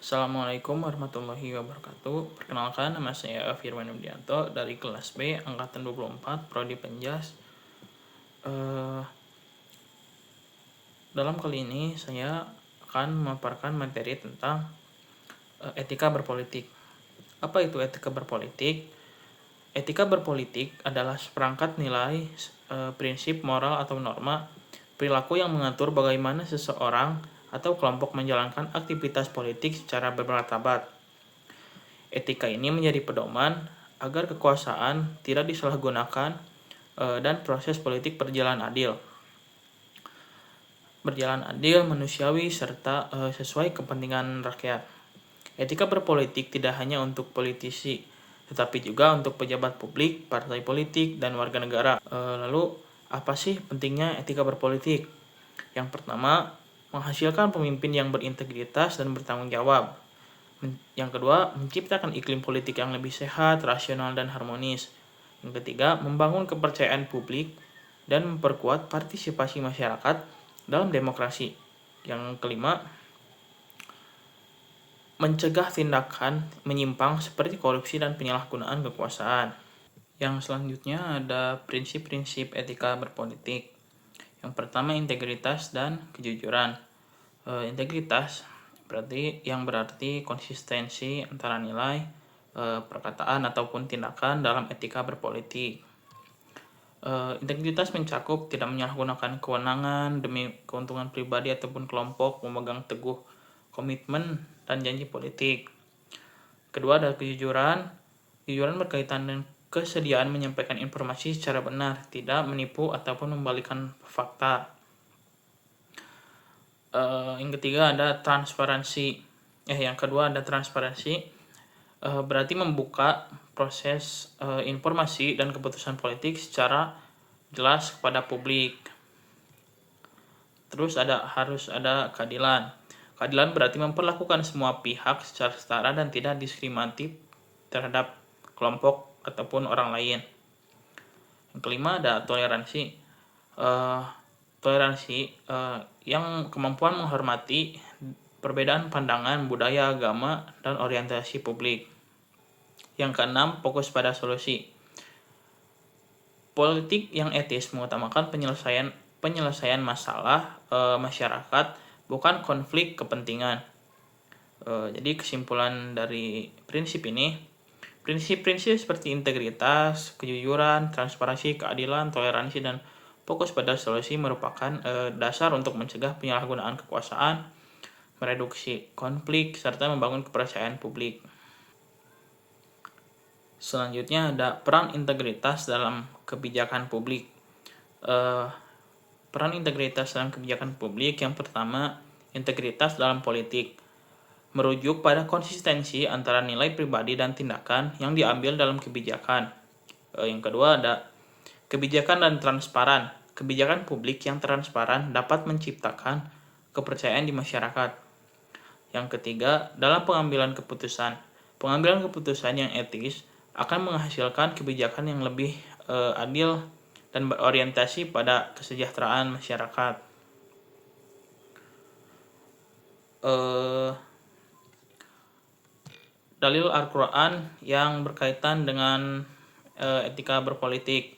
Assalamualaikum warahmatullahi wabarakatuh. Perkenalkan, nama saya Firman Widianto dari kelas B angkatan 24 Prodi Penjas. Dalam kali ini saya akan memaparkan materi tentang etika berpolitik. Apa itu etika berpolitik? Etika berpolitik adalah seperangkat nilai, prinsip moral atau norma perilaku yang mengatur bagaimana seseorang atau kelompok menjalankan aktivitas politik secara bermartabat. Etika ini menjadi pedoman agar kekuasaan tidak disalahgunakan dan proses politik berjalan adil, manusiawi, serta sesuai kepentingan rakyat. Etika berpolitik tidak hanya untuk politisi, tetapi juga untuk pejabat publik, partai politik, dan warga negara. Lalu, apa sih pentingnya etika berpolitik? Yang pertama, menghasilkan pemimpin yang berintegritas dan bertanggung jawab. Yang kedua, menciptakan iklim politik yang lebih sehat, rasional, dan harmonis. Yang ketiga, membangun kepercayaan publik dan memperkuat partisipasi masyarakat dalam demokrasi. Yang kelima, mencegah tindakan menyimpang seperti korupsi dan penyalahgunaan kekuasaan. Yang selanjutnya ada prinsip-prinsip etika berpolitik. Yang pertama, integritas dan kejujuran. Integritas berarti konsistensi antara nilai, perkataan ataupun tindakan dalam etika berpolitik. Integritas mencakup tidak menyalahgunakan kewenangan demi keuntungan pribadi ataupun kelompok, memegang teguh komitmen dan janji politik. Kedua ada kejujuran. Kejujuran berkaitan dengan kesediaan menyampaikan informasi secara benar, tidak menipu ataupun membalikan fakta. Yang ketiga ada transparansi. Yang kedua ada transparansi. Berarti membuka proses informasi dan keputusan politik secara jelas kepada publik. Terus harus ada keadilan. Keadilan berarti memperlakukan semua pihak secara setara dan tidak diskriminatif terhadap kelompok ataupun orang lain. Yang kelima ada toleransi. Yang kemampuan menghormati perbedaan pandangan, budaya, agama, dan orientasi publik. Yang keenam, fokus pada solusi. Politik yang etis mengutamakan penyelesaian masalah masyarakat, bukan konflik kepentingan. Jadi kesimpulan dari prinsip ini, prinsip-prinsip seperti integritas, kejujuran, transparansi, keadilan, toleransi, dan fokus pada solusi merupakan dasar untuk mencegah penyalahgunaan kekuasaan, mereduksi konflik, serta membangun kepercayaan publik. Selanjutnya ada peran integritas dalam kebijakan publik. Peran integritas dalam kebijakan publik, yang pertama, integritas dalam politik. Merujuk pada konsistensi antara nilai pribadi dan tindakan yang diambil dalam kebijakan. Yang kedua ada kebijakan dan transparan. Kebijakan publik yang transparan dapat menciptakan kepercayaan di masyarakat. Yang ketiga, dalam pengambilan keputusan. Pengambilan keputusan yang etis akan menghasilkan kebijakan yang lebih adil dan berorientasi pada kesejahteraan masyarakat. Dalil Al-Quran yang berkaitan dengan etika berpolitik.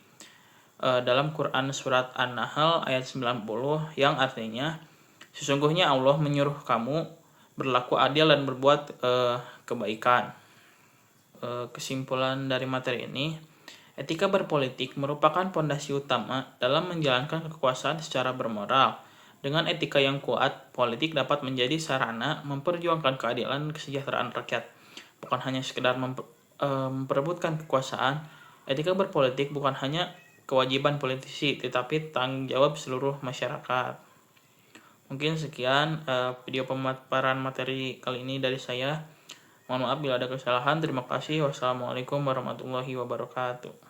Dalam Quran surat An-Nahl ayat 90 yang artinya, sesungguhnya Allah menyuruh kamu berlaku adil dan berbuat kebaikan. Kesimpulan dari materi ini, etika berpolitik merupakan fondasi utama dalam menjalankan kekuasaan secara bermoral. Dengan etika yang kuat, politik dapat menjadi sarana memperjuangkan keadilan dan kesejahteraan rakyat. Bukan hanya sekedar memperebutkan kekuasaan, etika berpolitik bukan hanya kewajiban politisi, tetapi tanggung jawab seluruh masyarakat. Mungkin sekian video pemaparan materi kali ini dari saya. Mohon maaf bila ada kesalahan. Terima kasih. Wassalamualaikum warahmatullahi wabarakatuh.